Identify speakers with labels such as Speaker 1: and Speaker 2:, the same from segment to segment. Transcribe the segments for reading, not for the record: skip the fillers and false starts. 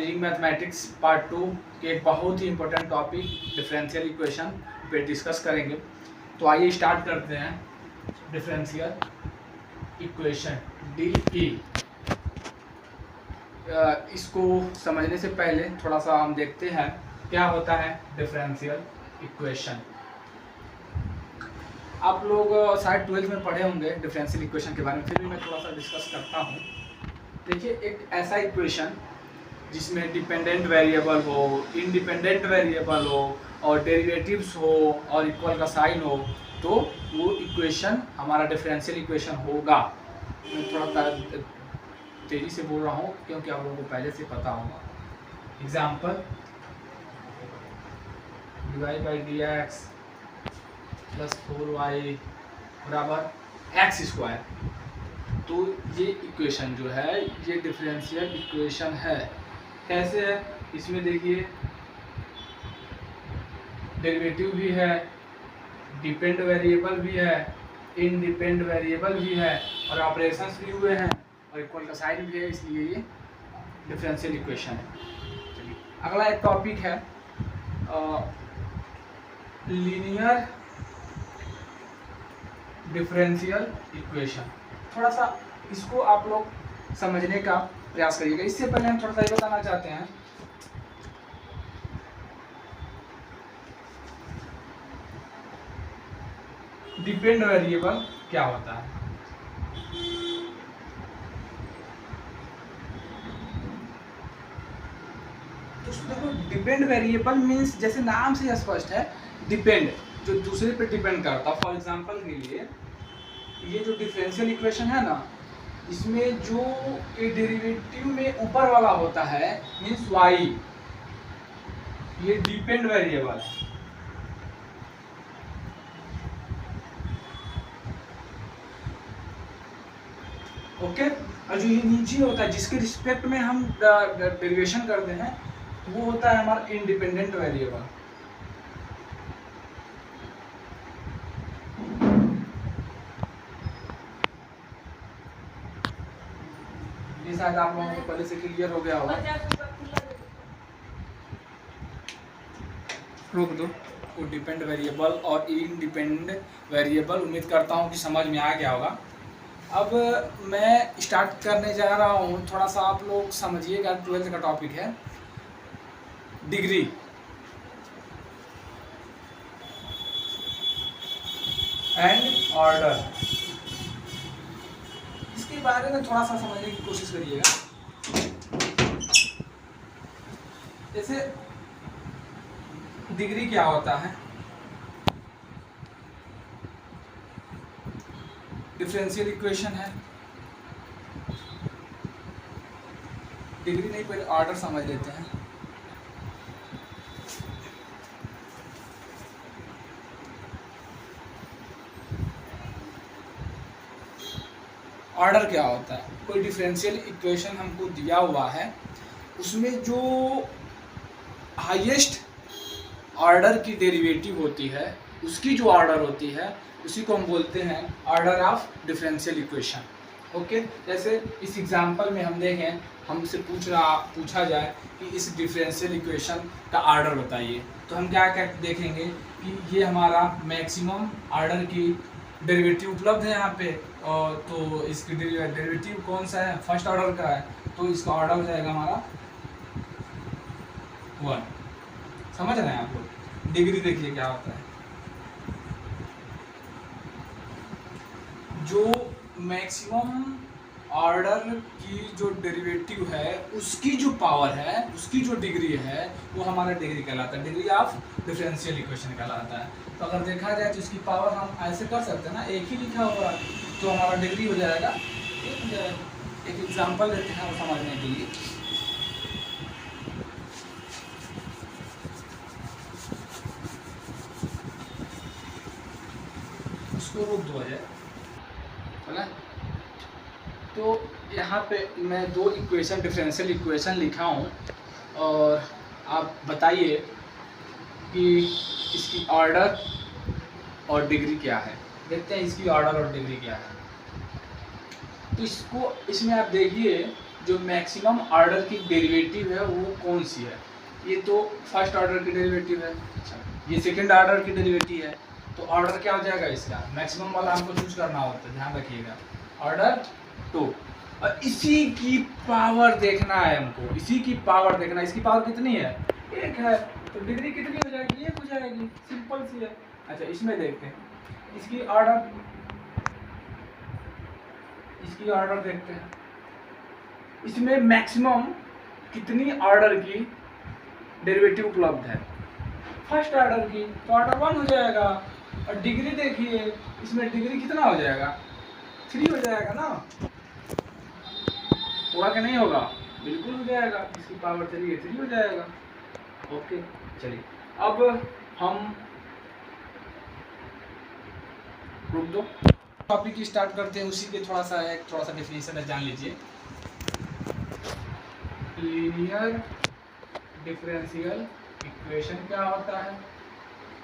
Speaker 1: Engineering mathematics part 2 के एक बहुत ही इम्पोर्टेंट टॉपिक डिफरेंशियल इक्वेशन पे डिस्कस करेंगे। तो आइए स्टार्ट करते हैं। डिफरेंशियल इक्वेशन DE, इसको समझने से पहले थोड़ा सा हम देखते हैं क्या होता है डिफरेंशियल इक्वेशन। आप लोग शायद 12th में पढ़े होंगे डिफरेंशियल इक्वेशन के बारे में, फिर भी मैं थोड़ा सा डिस्कस करता हूँ। देखिए, एक ऐसा इक्वेशन जिसमें डिपेंडेंट वेरिएबल हो, इंडिपेंडेंट वेरिएबल हो और डेरिवेटिव्स हो और इक्वल का साइन हो, तो वो इक्वेशन हमारा डिफरेंशियल इक्वेशन होगा। मैं थोड़ा तेज़ी से बोल रहा हूँ क्योंकि आप लोगों को पहले से पता होगा। Example, dy/dx + 4y = x²। तो ये इक्वेशन जो है ये डिफरेंशियल इक्वेशन है। कैसे है? इसमें देखिए डेरिवेटिव भी है, डिपेंड वेरिएबल भी है, इंडिपेंड वेरिएबल भी है और ऑपरेशंस भी हुए हैं और इक्वल का साइन भी है, इसलिए ये डिफरेंशियल इक्वेशन है। चलिए अगला एक टॉपिक है लीनियर डिफरेंशियल इक्वेशन। थोड़ा सा इसको आप लोग समझने का प्रयास करिएगा। इससे पहले हम थोड़ा सा ये बताना चाहते हैं डिपेंड वेरिएबल क्या होता है। तो देखो, डिपेंड वेरिएबल मीन्स जैसे नाम से स्पष्ट है, डिपेंड जो दूसरे पे डिपेंड करता है। फॉर एग्जांपल के लिए ये जो डिफरेंशियल इक्वेशन है ना, इसमें जो डेरिवेटिव में ऊपर वाला होता है मीन्स y, ये डिपेंड वेरिएबल है। ओके, और जो ये नीचे होता है जिसके रिस्पेक्ट में हम डेरिवेशन करते हैं वो होता है हमारा इंडिपेंडेंट वेरिएबल। ये शायद आप लोगों को पहले से क्लियर हो गया होगा। रोक दो। वो डिपेंड वेरिएबल और इंडिपेंडेंट वेरिएबल उम्मीद करता हूँ कि समझ में आ गया होगा। अब मैं स्टार्ट करने जा रहा हूँ, थोड़ा सा आप लोग समझिएगा। 12th का टॉपिक है डिग्री। एंड ऑर्डर, इसके बारे में थोड़ा सा समझने की कोशिश करिएगा। जैसे डिग्री क्या होता है, डिफरेंशियल इक्वेशन है। डिग्री नहीं, पहले ऑर्डर समझ लेते हैं। ऑर्डर क्या होता है? कोई डिफरेंशियल इक्वेशन हमको दिया हुआ है, उसमें जो हाईएस्ट ऑर्डर की डेरिवेटिव होती है, उसकी जो ऑर्डर होती है उसी को हम बोलते हैं order of differential equation. Okay, जैसे इस एग्जांपल में हम देखें, हमसे पूछा जाए कि इस डिफरेंशियल इक्वेशन का ऑर्डर बताइए, तो हम क्या देखेंगे कि ये हमारा मैक्सिमम ऑर्डर की डेरिवेटिव उपलब्ध है यहाँ पे, और तो इसकी डेरिवेटिव कौन सा है? फर्स्ट ऑर्डर का है, तो इसका ऑर्डर हो जाएगा हमारा 1। समझ रहे हैं आप लोग? डिग्री देखिए क्या होता है, जो मैक्सिमम ऑर्डर की जो डेरिवेटिव है उसकी जो पावर है, उसकी जो डिग्री है, वो हमारा डिग्री कहलाता है, डिग्री ऑफ डिफरेंशियल इक्वेशन कहलाता है। तो अगर देखा जाए तो इसकी पावर हम ऐसे कर सकते हैं ना, एक ही लिखा होगा तो हमारा डिग्री हो जाएगा। एक एग्जांपल देते हैं वो समझने के लिए। उसको रोक दो है ना। तो यहाँ पे मैं 2 इक्वेशन डिफरेंशियल इक्वेशन लिखा हूँ और आप बताइए कि इसकी ऑर्डर और डिग्री क्या है। देखते हैं इसकी ऑर्डर और डिग्री क्या है। तो इसमें आप देखिए जो मैक्सिमम ऑर्डर की डेरिवेटिव है वो कौन सी है। ये तो फर्स्ट ऑर्डर की डेरिवेटिव है, ये सेकंड ऑर्डर की डेरिवेटिव है, तो ऑर्डर क्या हो जाएगा इसका, मैक्सिमम वाला हमको चूज करना होता है, ध्यान रखिएगा, ऑर्डर 2। और इसी की पावर देखना है हमको, इसी की पावर देखना है, इसकी पावर कितनी है, 1 है, तो डिग्री कितनी हो जाएगी, 1 हो जाएगी, सिंपल सी है। अच्छा इसमें देखते हैं इसकी ऑर्डर देखते हैं, इसमें मैक्सिमम कितनी ऑर्डर की डेरिवेटिव उपलब्ध है, फर्स्ट ऑर्डर की, तो ऑर्डर 1 हो जाएगा। और डिग्री देखिए, इसमें डिग्री कितना हो जाएगा, 3 हो जाएगा ना, होगा कि नहीं होगा, बिल्कुल हो जाएगा, इसकी पावर 3 है, 3 हो जाएगा। ओके चलिए अब हम रुक दो, टॉपिक स्टार्ट करते हैं, उसी के थोड़ा सा डेफिनेशन है, जान लीजिए। लीनियर डिफरेंशियल इक्वेशन क्या होता है,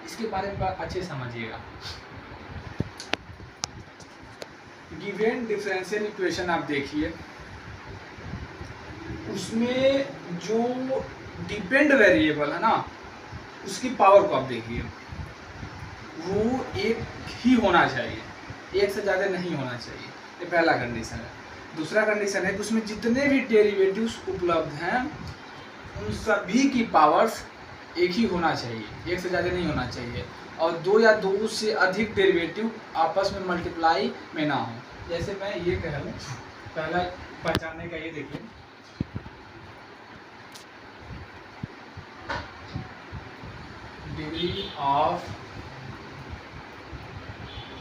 Speaker 1: इसके बारे में अच्छे समझिएगा। गिवन डिफरेंशियल इक्वेशन आप देखिए, उसमें जो डिपेंड वेरिएबल है ना, उसकी पावर को आप देखिए, वो एक ही होना चाहिए, एक से ज़्यादा नहीं होना चाहिए, ये पहला कंडीशन है। दूसरा कंडीशन है कि उसमें जितने भी डेरिवेटिव्स उपलब्ध हैं उन सभी की पावर्स एक ही होना चाहिए, एक से ज़्यादा नहीं होना चाहिए, और 2 या 2 से अधिक डेरिवेटिव आपस में मल्टीप्लाई में ना हो। जैसे मैं ये कह लूँ, पहला पहचानने का ये देखिए, degree of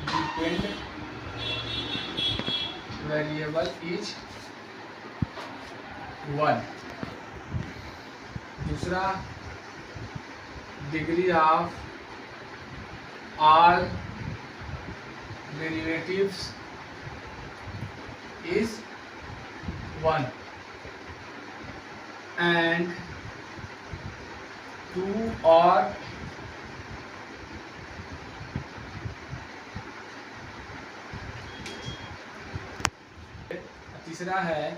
Speaker 1: depend variable is 1। दूसरा, degree of all derivatives is 1 and 2 और तीसरा है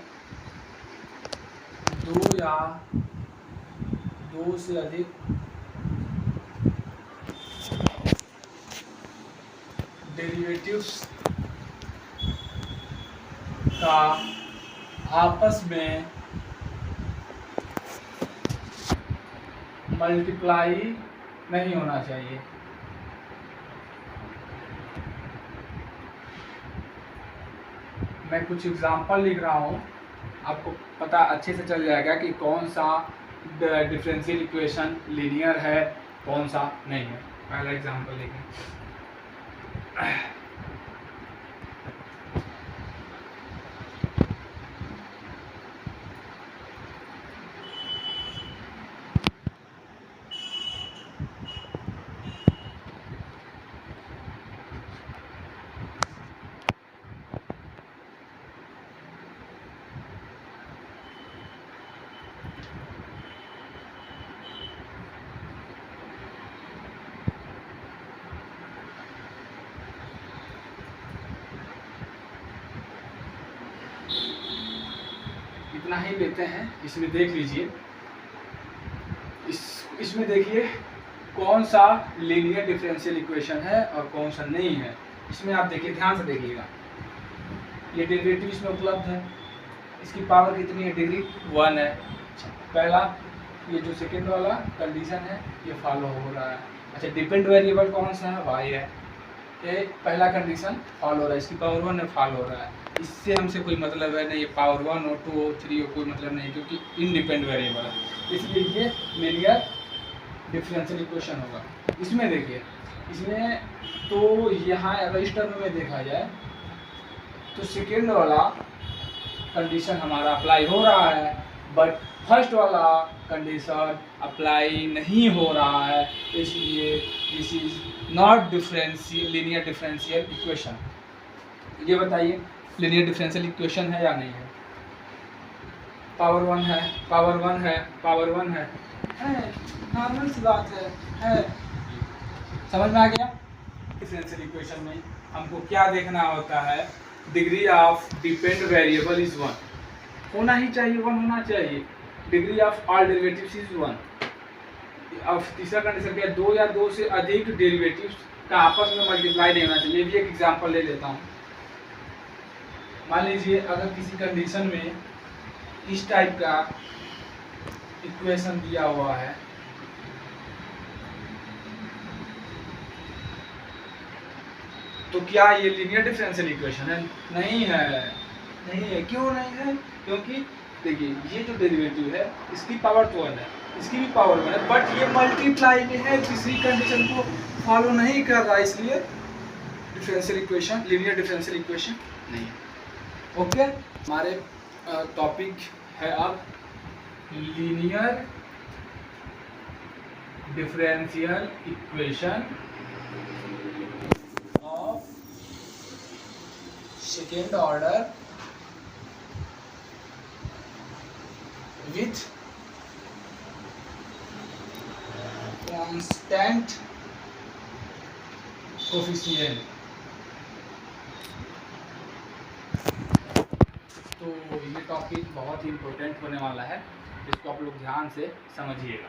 Speaker 1: 2 या 2 से अधिक डेरिवेटिव्स का आपस में मल्टीप्लाई नहीं होना चाहिए। मैं कुछ एग्जांपल लिख रहा हूँ, आपको पता अच्छे से चल जाएगा कि कौन सा डिफरेंशियल इक्वेशन लीनियर है, कौन सा नहीं है। पहला एग्जांपल देखें, इतना ही लेते हैं। इसमें देख लीजिए, इसमें देखिए कौन सा लीनियर डिफरेंशियल इक्वेशन है और कौन सा नहीं है। इसमें आप देखिए, ध्यान से देखिएगा, ये डेरिवेटिव इसमें उपलब्ध है, इसकी पावर कितनी है, डिग्री 1 है। पहला, ये जो सेकेंड वाला कंडीशन है ये फॉलो हो रहा है। अच्छा, डिपेंड वेरिएबल कौन सा है, y है, ये पहला कंडीशन फॉलो हो रहा है, इसकी पावर 1 है, फॉलो हो रहा है। इससे हमसे कोई मतलब है नहीं, ये पावर 1 हो 2 हो 3 हो, कोई मतलब नहीं, क्योंकि इनडिपेंड वेरिएबल है, इसलिए ये लीनियर डिफरेंशियल इक्वेशन होगा। इसमें देखिए, इसमें तो यहाँ अगर इस टर्म में देखा जाए तो सेकेंड वाला कंडीशन हमारा अप्लाई हो रहा है, बट फर्स्ट वाला कंडीशन अप्लाई नहीं हो रहा है, इसलिए this is not linear differential equation. ये बताइए, लीनियर डिफरेंशियल इक्वेशन है या नहीं है? पावर 1 है, पावर 1 है, पावर 1 है, नॉर्मल सी बात है। समझ में आ गया? डिफरेंशियल इक्वेशन में हमको क्या देखना होता है, degree of depend variable is 1। होना ही चाहिए, 1 होना चाहिए। Degree of all derivatives is 1। अब तीसरा कंडीशन क्या है, 2 या 2 से अधिक डेरिवेटिव्स का आपस में मल्टीप्लाई नहीं होना चाहिए। भी एक एग्जांपल ले लेता हूँ। मान लीजिए अगर किसी कंडीशन में इस टाइप का इक्वेशन दिया हुआ है, तो क्या ये लीनियर डिफरेंशियल इक्वेशन है? नहीं है। नहीं है, क्यों नहीं है? क्योंकि देखिए ये जो डेरिवेटिव है इसकी पावर तो 1 है, इसकी भी पावर 1 है, बट ये मल्टीप्लाई में है, किसी कंडीशन को फॉलो नहीं कर रहा, इसलिए differential equation, linear differential equation नहीं है। ओके, हमारे टॉपिक है अब linear differential equation of second order with constant coefficient। तो ये टॉपिक बहुत ही इम्पोर्टेंट होने वाला है, इसको आप लोग ध्यान से समझिएगा।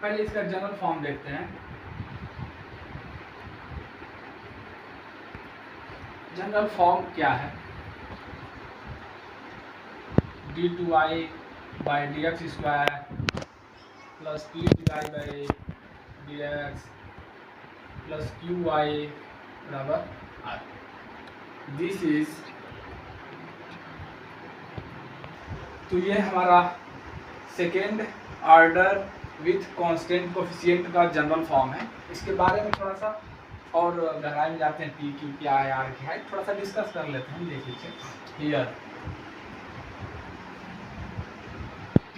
Speaker 1: पहले इसका जनरल फॉर्म देखते हैं। जनरल फॉर्म क्या है? d2i by dx square plus p dy by dx plus qi बराबर r। दिस इज, तो ये हमारा second order with constant coefficient का जनरल फॉर्म है। इसके बारे में थोड़ा सा और गहराई में जाते हैं, पी क्यू क्या है, आर क्या है, थोड़ा सा डिस्कस कर लेते हैं। देख लीजिए here P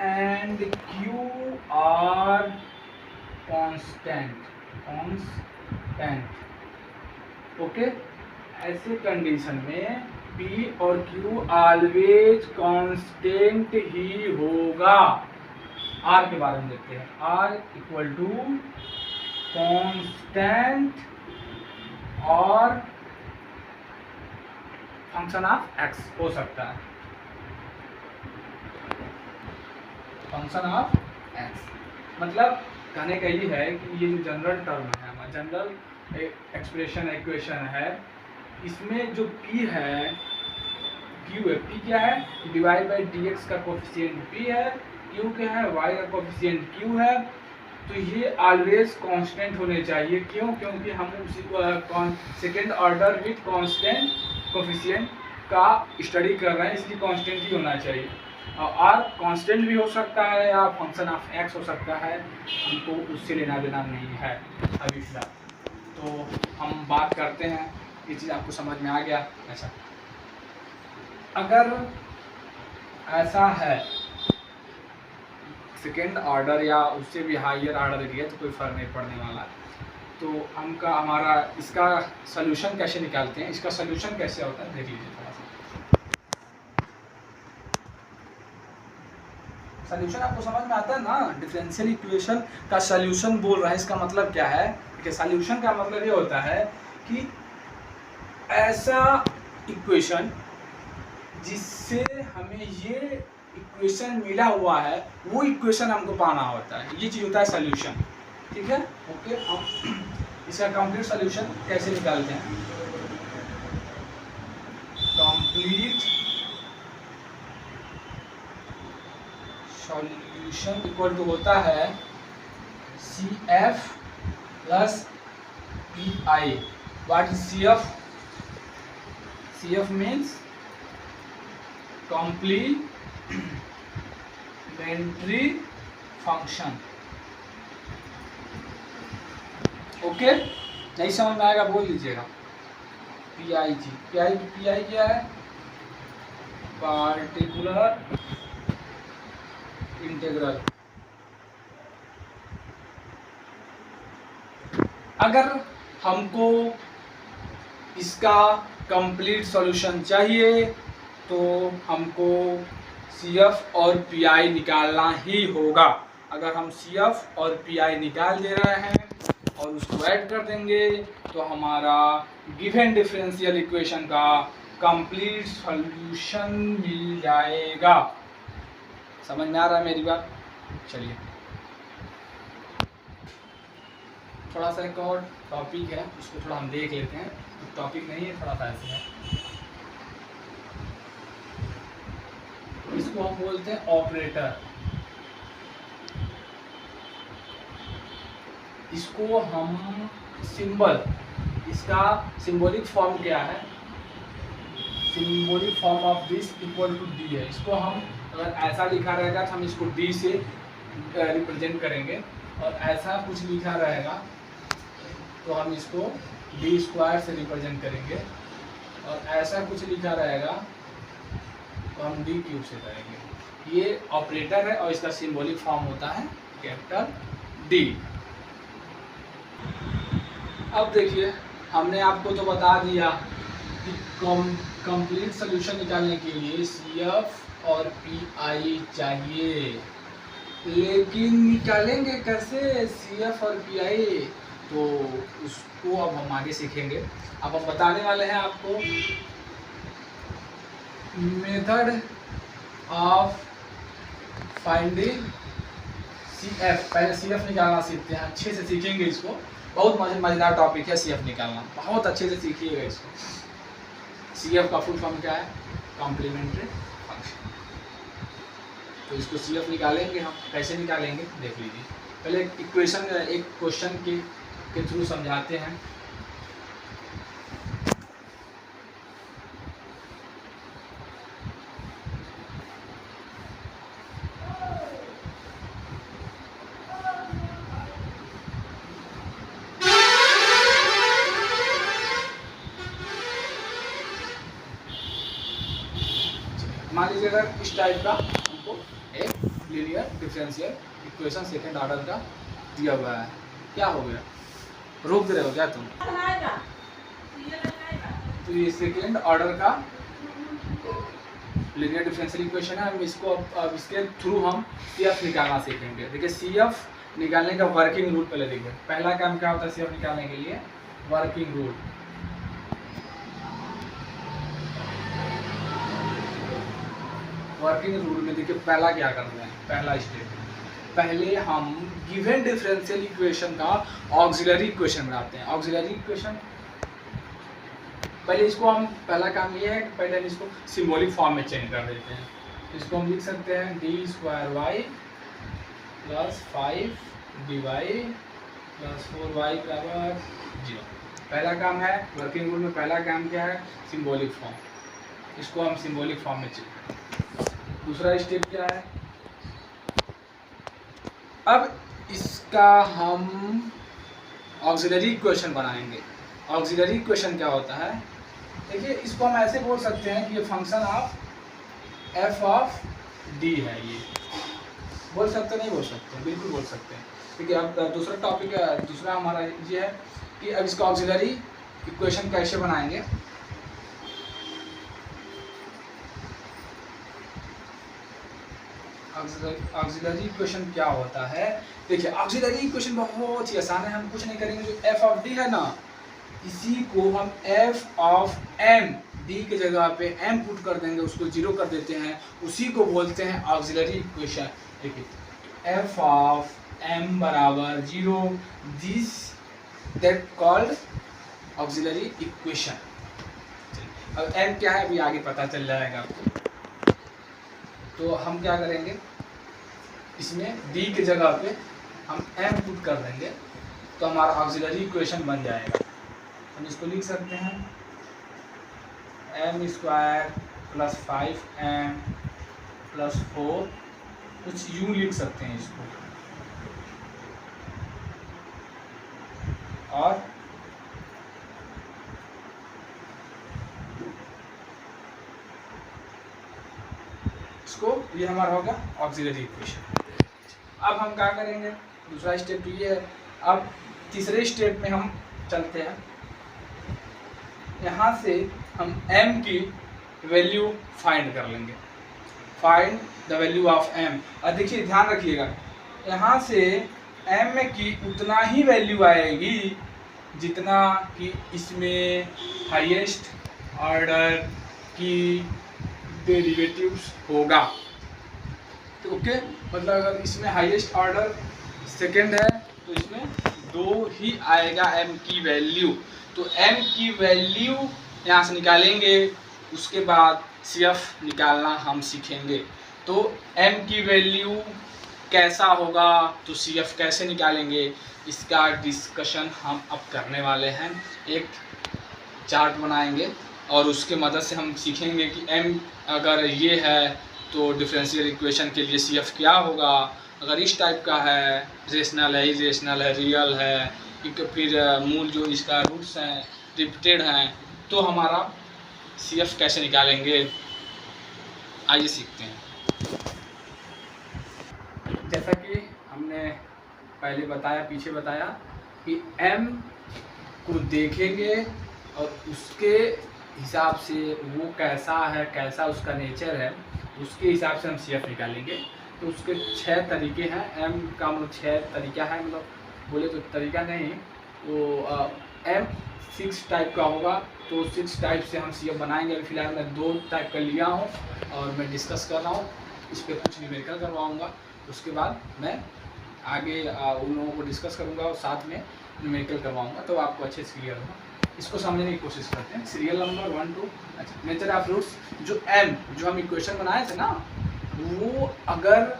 Speaker 1: and Q are constant। Okay, ऐसे कंडीशन में P और Q ऑलवेज कांस्टेंट ही होगा। R के बारे में देखते हैं। R इक्वल टू कांस्टेंट और फंक्शन ऑफ x हो सकता है, फंक्शन ऑफ x। मतलब कहने का ये है कि ये जो जनरल टर्म है, हमारा जनरल एक्सप्रेशन इक्वेशन है, इसमें जो p है, q है, p क्या है, डिवाइड बाई dx का कोफिशिएंट p है, q क्या है, y का कोफिशिएंट q है। तो ये ऑलवेज कांस्टेंट होने चाहिए। क्यों? क्योंकि हम उसी second order with constant coefficient का स्टडी कर रहे हैं, इसलिए कांस्टेंट ही होना चाहिए। और आर कांस्टेंट भी हो सकता है या फंक्शन ऑफ एक्स हो सकता है, हमको उससे लेना देना नहीं है अभी फिलहाल। तो हम बात करते हैं, ये चीज़ आपको समझ में आ गया। ऐसा अगर ऐसा है सेकेंड ऑर्डर या उससे भी हायर ऑर्डर दिया तो कोई फर्क नहीं पड़ने वाला। तो हमारा इसका सलूशन कैसे निकालते हैं, इसका सलूशन कैसे होता है देख लीजिए थोड़ा सा। सलूशन आपको समझ में आता है ना? डिफरेंशियल इक्वेशन का सलूशन बोल रहा है, इसका मतलब क्या है? देखिए सलूशन का मतलब ये होता है कि ऐसा इक्वेशन जिससे हमें ये इक्वेशन मिला हुआ है, वो इक्वेशन हमको पाना होता है, ये चीज़ होता है सलूशन। ठीक है, ओके। हम इसका कंप्लीट सलूशन कैसे निकालते हैं? कंप्लीट सॉल्यूशन इक्वल टू होता है CF plus PI। What is CF? CF means complementary function. Okay, नहीं समझ में आएगा बोल दीजिएगा। PIG, PI क्या है? Particular integral. अगर हमको इसका कंप्लीट सॉल्यूशन चाहिए तो हमको CF और PI निकालना ही होगा। अगर हम CF और PI निकाल दे रहे हैं और उसको ऐड कर देंगे तो हमारा गिवन डिफरेंशियल इक्वेशन का कंप्लीट सॉल्यूशन मिल जाएगा। समझ में आ रहा है मेरी बात? चलिए थोड़ा सा एक और टॉपिक है, उसको थोड़ा हम देख लेते हैं। टॉपिक नहीं है, थोड़ा सा ऐसे है। इसको हम बोलते हैं ऑपरेटर। इसको हम सिंबल, इसका सिंबॉलिक फॉर्म क्या है? Symbolic form of this equal to D है। इसको हम अगर ऐसा लिखा रहेगा तो हम इसको डी से रिप्रेजेंट करेंगे, और ऐसा कुछ लिखा रहेगा तो हम इसको डी स्क्वायर से रिप्रेजेंट करेंगे, और ऐसा कुछ लिखा रहेगा तो हम डी क्यूब से करेंगे। ये ऑपरेटर है और इसका सिंबॉलिक फॉर्म होता है कैपिटल डी। अब देखिए, हमने आपको तो बता दिया कि कंप्लीट सोल्यूशन निकालने के लिए CF और PI चाहिए, लेकिन निकालेंगे कैसे CF और PI? तो उसको अब हम आगे सीखेंगे। अब हम बताने वाले हैं आपको मेथड ऑफ फाइंडिंग CF। पहले CF निकालना सीखते हैं, अच्छे से सीखेंगे इसको। बहुत मजेदार टॉपिक है CF निकालना, बहुत अच्छे से सीखिएगा इसको। CF का फुल फॉर्म क्या है? Complementary function. तो इसको CF निकालेंगे हम। कैसे निकालेंगे देख लीजिए। पहले इक्वेशन, एक क्वेश्चन के थ्रू समझाते हैं। मान लीजिए अगर इस टाइप का हमको एक linear differential equation second order का दिया हुआ है, क्या हो गया? रोक दे रहे हो क्या तुम? तो ये सेकंड ऑर्डर का लीनियर डिफरेंशियल इक्वेशन है। हम इसको अब इसके थ्रू हम CF निकालना सीखेंगे। देखिए CF निकालने का वर्किंग रूल पहले देखिए। पहला काम क्या होता है CF निकालने के लिए? Working rule. वर्किंग रूल में देखिए पहला क्या करना है, पहला स्टेप, पहले हम गिवन डिफरेंशियल इक्वेशन का ऑक्सिलरी इक्वेशन बनाते हैं। ऑक्सिलरी इक्वेशन पहले इसको हम, पहला काम ये है कि पहले हम इसको सिंबॉलिक फॉर्म में चेंज कर देते हैं। इसको हम लिख सकते हैं d² plus 5dy plus 4y बराबर 0। पहला काम है वर्किंग रूल में, पहला काम क्या है? Symbolic form. इसको हम सिंबॉलिक फॉर्म में चेंज करते हैं। दूसरा स्टेप क्या है? अब इसका हम ऑक्सिलरी इक्वेशन बनाएंगे। ऑक्सिलरी इक्वेशन क्या होता है? देखिए इसको हम ऐसे बोल सकते हैं कि ये function of f of d है। ये बोल सकते नहीं बोल सकते? बिल्कुल बोल सकते हैं। ठीक है, अब दूसरा टॉपिक, दूसरा हमारा ये है कि अब इसका ऑक्सिलरी इक्वेशन कैसे बनाएंगे। ऑक्सिलरी इक्वेशन क्या होता है? देखिए ऑक्सिलरी इक्वेशन बहुत ही आसान है। हम कुछ नहीं करेंगे, जो f ऑफ d है ना, इसी को हम f ऑफ m, d के जगह पे m पुट कर देंगे, उसको 0 कर देते हैं, उसी को बोलते हैं ऑक्सिलरी इक्वेशन। देखिए f ऑफ m बराबर 0, this that called auxiliary equation. अब m क्या है अभी आगे पता चल जाएगा आपको। तो हम क्या करेंगे, इसमें d के जगह पे हम m पुट कर देंगे, तो हमारा ऑक्सिलरी इक्वेशन बन जाएगा। हम इसको लिख सकते हैं m² प्लस 5m प्लस 4, कुछ यूँ लिख सकते हैं इसको, और इसको, ये हमारा होगा ऑक्सिलरी इक्वेशन। अब हम क्या करेंगे, दूसरा स्टेप ये है। अब तीसरे स्टेप में हम चलते हैं। यहाँ से हम m की वैल्यू फाइंड कर लेंगे। Find the value of m। और देखिए ध्यान रखिएगा, यहाँ से m की उतना ही वैल्यू आएगी जितना कि इसमें हाईएस्ट ऑर्डर की डेरिवेटिव्स होगा। तो ओके, मतलब अगर इसमें हाईएस्ट ऑर्डर सेकेंड है तो इसमें 2 ही आएगा m की वैल्यू। तो m की वैल्यू यहाँ से निकालेंगे, उसके बाद CF निकालना हम सीखेंगे। तो m की वैल्यू कैसा होगा तो CF कैसे निकालेंगे, इसका डिस्कशन हम अब करने वाले हैं। एक चार्ट बनाएंगे और उसके मदद से हम सीखेंगे कि m अगर ये है तो डिफरेंशियल इक्वेशन के लिए CF क्या होगा। अगर इस टाइप का है, रेशनल है, इरेशनल है, रियल है, फिर मूल जो इसका रूट्स हैं रिपीटेड हैं, तो हमारा CF कैसे निकालेंगे, आइए सीखते हैं। जैसा कि हमने पहले बताया, पीछे बताया कि m को देखेंगे और उसके हिसाब से वो कैसा है, कैसा उसका नेचर है, उसके हिसाब से हम CF निकालेंगे। तो उसके 6 तरीके हैं। m का मतलब 6 तरीका है, मतलब बोले तो तरीका नहीं, वो m 6 टाइप का होगा। तो 6 टाइप से हम CF बनाएंगे। अभी फिलहाल मैं 2 टाइप का लिया हूँ और मैं डिस्कस कर रहा हूँ, इस पर कुछ न्यूमेरिकल करवाऊँगा। उसके बाद मैं आगे उन लोगों को डिस्कस करूँगा और साथ में न्यूमेरिकल करवाऊँगा, तो आपको अच्छे से क्लियर होगा। इसको समझने की कोशिश करते हैं। Serial number 1 2। अच्छा, नेचर ऑफ रूट्स, जो m जो हम इक्वेशन बनाए थे ना, वो अगर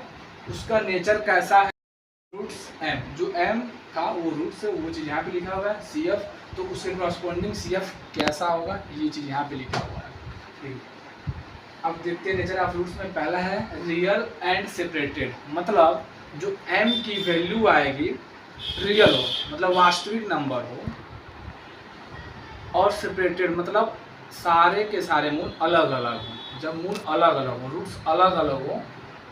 Speaker 1: उसका नेचर कैसा है, रूट्स m, जो m था वो रूट्स है, वो चीज़ यहाँ पे लिखा हुआ है। CF, तो उसके कॉरस्पॉन्डिंग CF कैसा होगा, ये चीज़ यहाँ पे लिखा हुआ है। ठीक है, अब देखते हैं नेचर ऑफ रूट्स में पहला है रियल एंड सेपरेटेड। मतलब जो m की वैल्यू आएगी रियल हो, मतलब वास्तविक नंबर हो, और सेपरेटेड मतलब सारे के सारे मूल अलग अलग हों। जब मूल अलग अलग हो, रूट्स अलग अलग हो,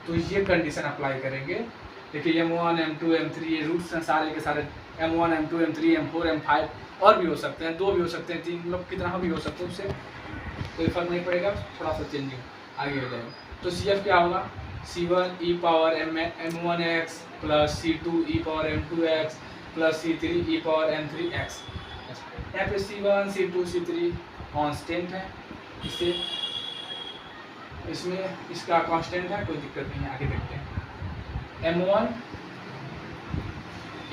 Speaker 1: तो ये कंडीशन अप्लाई करेंगे। देखिए m1 m2 m3 ये रूट्स हैं सारे के सारे, m1 m2 m3 m4 m5, और भी हो सकते हैं, 2 भी हो सकते हैं, 3, मतलब कितना भी हो सकते हैं, उससे कोई फर्क नहीं पड़ेगा, थोड़ा सा चेंजिंग आगे हो जाएगा। तो CF क्या होगा, C1 e power m1x plus C2 e power m2x plus C3 e power m3x। यहाँ पे C1 C2 C3 कांस्टेंट है, इससे इसमें इसका कांस्टेंट है, कोई दिक्कत नहीं है। आगे देखते हैं m1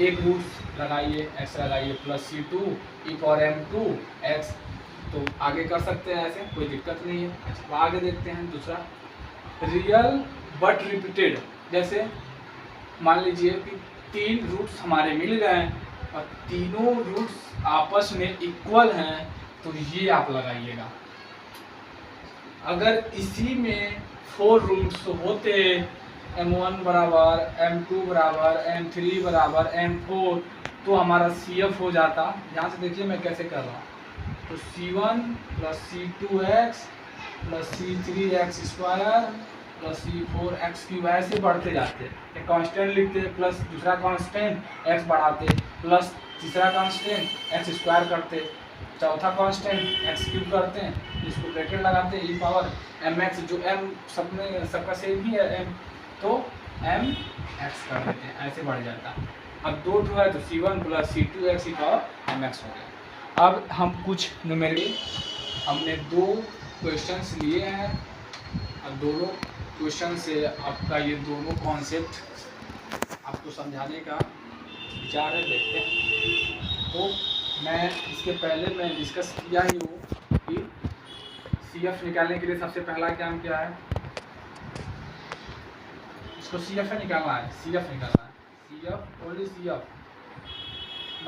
Speaker 1: एक रूट लगाइए, x लगाइए, plus C2 e power m2x, तो आगे कर सकते हैं ऐसे, कोई दिक्कत नहीं है। अच्छा, आगे देखते हैं दूसरा, रियल बट रिपीटेड। जैसे मान लीजिए कि 3 रूट्स हमारे मिल गए और तीनों रूट्स आपस में इक्वल हैं, तो ये आप लगाइएगा। अगर इसी में 4 रूट्स होते, m1 बराबर m2 बराबर m3 बराबर m4, तो हमारा CF हो जाता। यहाँ से देखिए मैं कैसे कर रहा हूँ, तो C1 plus C2x plus C3x square plus C4x cube, ऐसे बढ़ते जाते। एक कांस्टेंट लिखते, प्लस दूसरा कांस्टेंट x बढ़ाते, प्लस तीसरा कांस्टेंट x स्क्वायर करते, चौथा कांस्टेंट x क्यूब करते हैं, इसको ब्रैकेट लगाते हैं, e पावर mx, जो m सब में सबका सेम ही है m, तो mx कर देते हैं, ऐसे बढ़ जाता। अब 2 है तो C1 plus C2x e power mx हो गया। अब हम कुछ न्यूमेरिकल, हमने 2 क्वेश्चंस लिए हैं, अब दोनों क्वेश्चन से आपका ये दोनों कॉन्सेप्ट आपको समझाने का विचार है, देखते हैं। तो मैं इसके पहले मैं डिस्कस किया ही हूँ कि CF निकालने के लिए सबसे पहला काम क्या है, इसको CF निकालना है, CF निकालना है, CF only CF,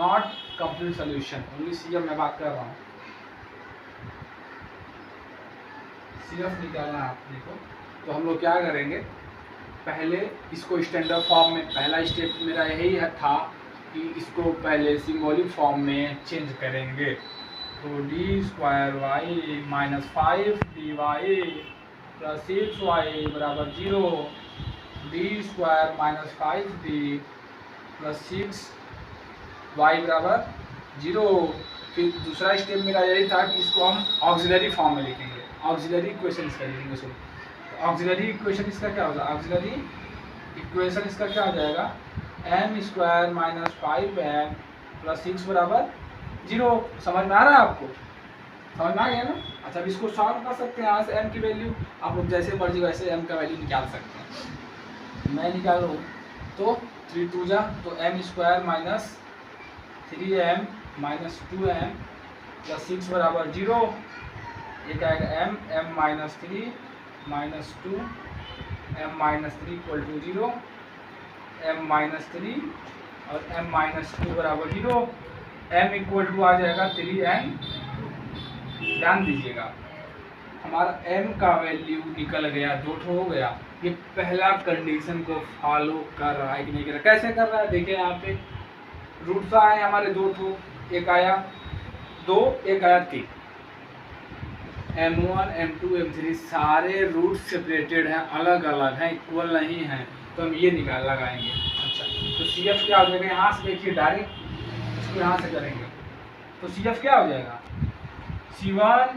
Speaker 1: not complete solution, only CF मैं बात कर रहा हूँ। CF निकालना है आपने को, तो हम लोग क्या करेंगे, पहले इसको स्टैंडर्ड फॉर्म में, पहला स्टेप मेरा यही था कि इसको पहले सिंबॉलिक फॉर्म में चेंज करेंगे। तो D square Y minus 5 D Y plus 6 Y बराबर 0, D square minus 5 D plus 6 Y बराबर 0। फिर दूसरा स्टेप मेरा यही था कि इसको हम ऑक्सिलरी फॉर्म में लिखेंगे, ऑक्सिलरी इक्वेशन इसका लिखेंगे। सो ऑक्सिलरी इक्वेशन इसका क्या होगा, ऑक्सिलरी इक्वेशन इसका क्या हो जाएगा, m square minus 5m plus 6 बराबर 0। समझ में आ रहा है आपको? समझ में आ गया ना। अच्छा, अब इसको सॉल्व कर सकते हैं यहाँ से m की वैल्यू, आप लोग जैसे मर्जी वैसे m का वैल्यू निकाल सकते हैं। मैं निकाल रहा हूँ, तो 3 2 जा तो m square minus 3m minus 2m plus 6 बराबर 0। एक आएगा m minus 3 minus 2 m minus 3 equal to 0, m minus 3 और m माइनस 2 बराबर 0। m इक्वल टू आ जाएगा 3n। ध्यान दीजिएगा, हमारा m का वैल्यू निकल गया, 2 हो गया। ये पहला कंडीशन को फॉलो कर रहा है कि नहीं कर रहा। कैसे कर रहा है देखिए, यहाँ पे रूट्स आए हमारे 2, एक आया 2, एक आया 3। m1 m2 m3 सारे रूट्स सेपरेटेड हैं, अलग अलग हैं, इक्वल नहीं हैं, तो हम ये लगाएंगे। अच्छा, तो CF क्या हो जाएगा, यहाँ से देखिए डायरेक्ट इसको यहाँ से करेंगे तो CF क्या हो जाएगा, C1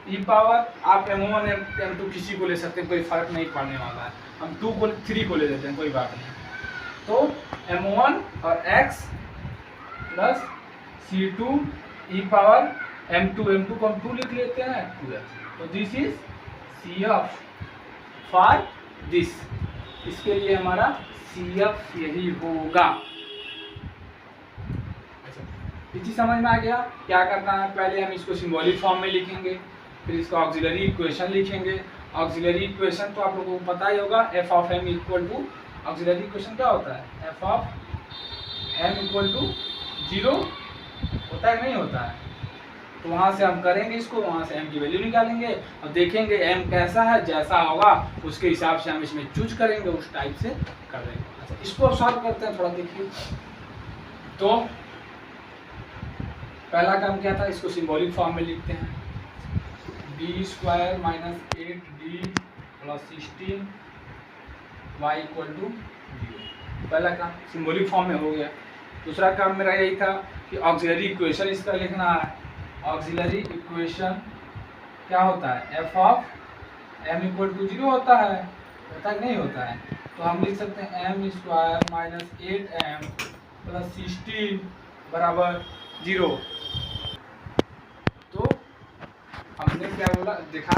Speaker 1: e पावर, आप m1 m2 किसी को ले सकते हैं, कोई फर्क नहीं पड़ने वाला है। हम 2 को 3 को ले लेते हैं, कोई बात नहीं। तो m1 और x plus C2 e power m2 को हम 2 लिख लेते हैं 2x। तो this is CF for this, इसके लिए हमारा CF यही होगा। इसी समझ में आ गया क्या करना है। पहले हम इसको सिंबॉलिक फॉर्म में लिखेंगे, फिर इसको ऑक्सिलरी इक्वेशन लिखेंगे। ऑक्सिलरी इक्वेशन तो आप लोगों को पता ही होगा, f of m equal to, auxiliary equation क्या होता है, f of m equal to 0 होता है, नहीं होता है। तो वहाँ से हम करेंगे इसको, वहाँ से m की वैल्यू निकालेंगे और देखेंगे m कैसा है, जैसा होगा उसके हिसाब से हम इसमें चूज करेंगे, उस टाइप से कर देंगे। अच्छा, इसको अब सॉल्व करते हैं, थोड़ा देखिए। तो पहला काम क्या था, इसको सिंबॉलिक फॉर्म में लिखते हैं, d square minus 8d plus 16 y equal to 0। पहला काम सिंबॉलिक फॉर्म में हो गया। दूसरा काम मेरा यही था कि ऑक्सिलरी इक्वेशन इसका लिखना है। ऑक्सिलरी इक्वेशन क्या होता है, f of m equal to 0 होता है कि नहीं होता है। तो हम लिख सकते हैं m square minus 8m plus 16 बराबर 0। तो हमने क्या बोला, देखा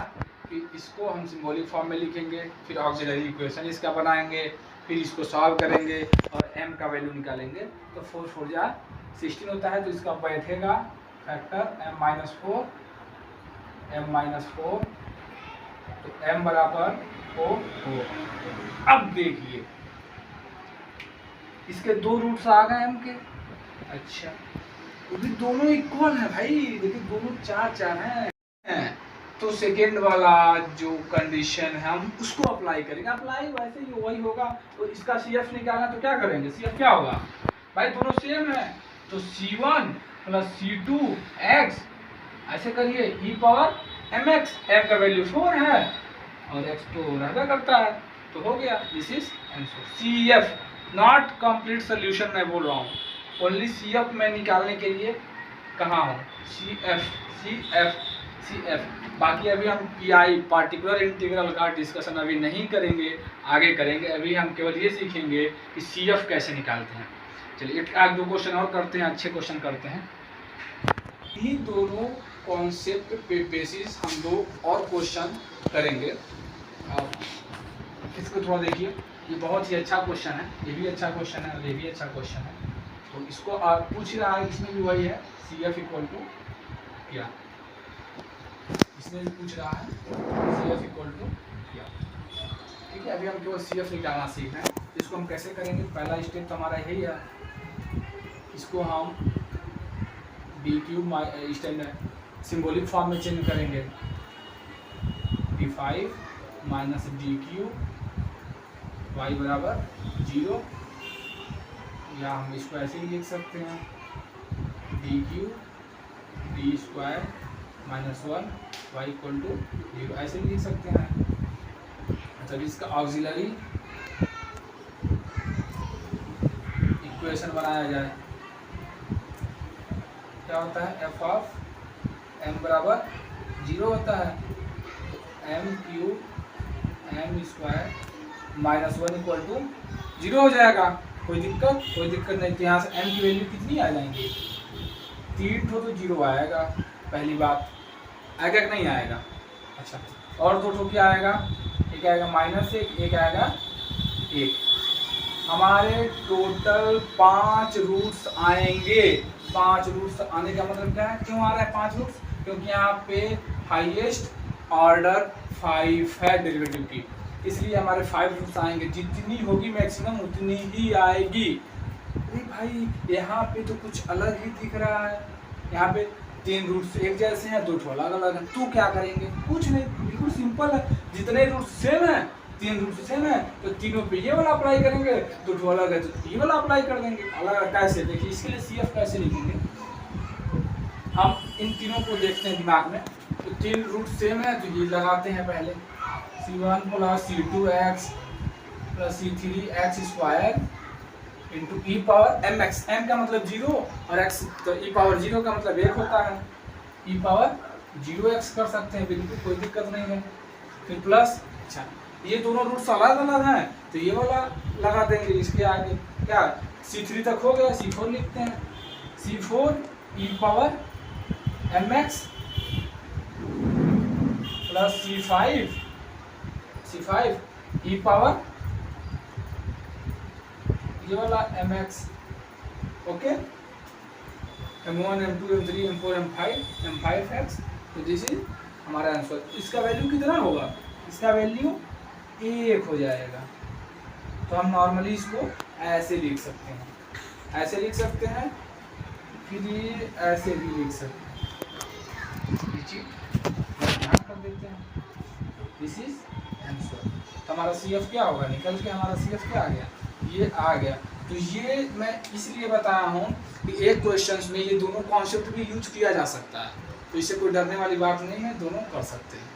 Speaker 1: कि इसको हम सिंबॉलिक फॉर्म में लिखेंगे, फिर ऑक्सिलरी इक्वेशन इसका बनाएंगे, फिर इसको सॉल्व करेंगे और m का वैल्यू निकालेंगे। तो 4 4 जा 16 होता है, तो इसका बैठेगा फैक्टर m माइनस 4, तो m बराबर 4। अब देखिए इसके 2 रूट्स आ गए m के। अच्छा, तो भी दोनों इक्वल है भाई, देखिए दोनों 4 4 हैं। तो सेकेंड वाला जो कंडीशन है हम उसको अप्लाई करेंगे। अप्लाई वैसे ही वही होगा। तो इसका CF निकालना, तो क्या करेंगे, CF क्या होगा भाई, दोनों सेम है, तो C1 प्लस C2 x, ऐसे करिए e पावर mx, m का वैल्यू 4 है और x तो रहता करता है, तो हो गया। This is answer. CF not complete solution मैं बोल रहा हूँ, ओनली CF में निकालने के लिए कहाँ हूँ, CF। बाकी अभी हम PI पार्टिकुलर इंटीग्रल का डिस्कशन अभी नहीं करेंगे, आगे करेंगे। अभी हम केवल ये सीखेंगे कि CF कैसे निकालते हैं। चलिए एक 2 क्वेश्चन और करते हैं, अच्छे क्वेश्चन करते हैं। इन्हीं दोनों कॉन्सेप्ट पे बेसिस हम 2 और क्वेश्चन करेंगे। इसको थोड़ा देखिए, ये बहुत ही अच्छा क्वेश्चन है, ये भी अच्छा क्वेश्चन है और ये भी अच्छा क्वेश्चन है। तो इसको पूछ रहा है, इसमें भी वही है, CF इक्वल टू क्या, इसमें भी पूछ रहा है CF इक्वल टू क्या। ठीक है, अभी हम केवल CF निकालना सीख रहे हैं। इसको हम कैसे करेंगे, पहला स्टेप तो हमारा यही है, इसको हम d³ स्टैंडर्ड सिंबॉलिक फॉर्म में चेंज करेंगे, d5 माइनस d³ y बराबर 0, या हम इसको ऐसे ही लिख सकते हैं d³ d square minus 1 y equal to 0, ऐसे भी लिख सकते हैं। अच्छा, इसका ऑक्सिलरी इक्वेशन बनाया जाए, क्या होता है, f ऑफ m बराबर 0 होता है, तो m³ m square minus 1 equal to 0 हो जाएगा। कोई दिक्कत नहीं। तो यहाँ से m की वैल्यू कितनी आ जाएंगी, 3 तो 0 आएगा, पहली बात। आएगा कि नहीं आएगा? अच्छा, और दो ठो क्या आएगा, एक आएगा -1, एक आएगा 1। हमारे टोटल 5 रूट्स आएंगे। 5 रूट्स आने का मतलब क्या है, क्यों आ रहा है 5 रूट्स? क्योंकि यहाँ पे हाईएस्ट ऑर्डर 5 है डेरिवेटिव की, इसलिए हमारे 5 रूट्स आएंगे। जितनी होगी मैक्सिमम उतनी ही आएगी। अरे भाई यहाँ पे तो कुछ अलग ही दिख रहा है, यहाँ पे 3 रूट्स एक जैसे हैं, 2 अलग अलग हैं। तो क्या करेंगे? कुछ नहीं, बिल्कुल सिंपल है। जितने रूट्स सेम है, 3 रूट सेम है, तो तीनों पे ये वाला अप्लाई करेंगे। 2 अलग है तो ये वाला अप्लाई कर देंगे। अलग कैसे? देखिए इसके लिए CF कैसे लिखेंगे, हम इन तीनों को देखते हैं दिमाग में। तो 3 रूट सेम है तो ये लगाते हैं पहले, C1 + C2x + C3x² इंटू ई पावर mx। m का मतलब 0 और x, तो ई पावर 0 का मतलब 1 होता है, ई पावर 0x कर सकते हैं, बिल्कुल कोई दिक्कत नहीं है। फिर प्लस, अच्छा ये दोनों रूट्स अलग अलग हैं तो ये वाला लगा देंगे इसके आगे। क्या C3 तक हो गया, C4 लिखते हैं, C4 ई पावर mx प्लस C5 ई पावर ये वाला mx। Okay, m1 m2 m3 m4 m5x। तो दिस इज हमारा आंसर। इसका वैल्यू कितना होगा? इसका वैल्यू 1 हो जाएगा। तो हम नॉर्मली इसको ऐसे लिख सकते हैं, ऐसे लिख सकते हैं, फिर ये ऐसे भी लिख सकते हैं। ध्यान कर देते हैं, दिस इज आंसर। तो हमारा CF क्या होगा? निकल के हमारा CF क्या आ गया? ये आ गया। तो ये मैं इसलिए बताया हूँ कि एक क्वेश्चन में ये दोनों कॉन्सेप्ट भी यूज किया जा सकता है, तो इससे कोई डरने वाली बात नहीं है, दोनों कर सकते हैं।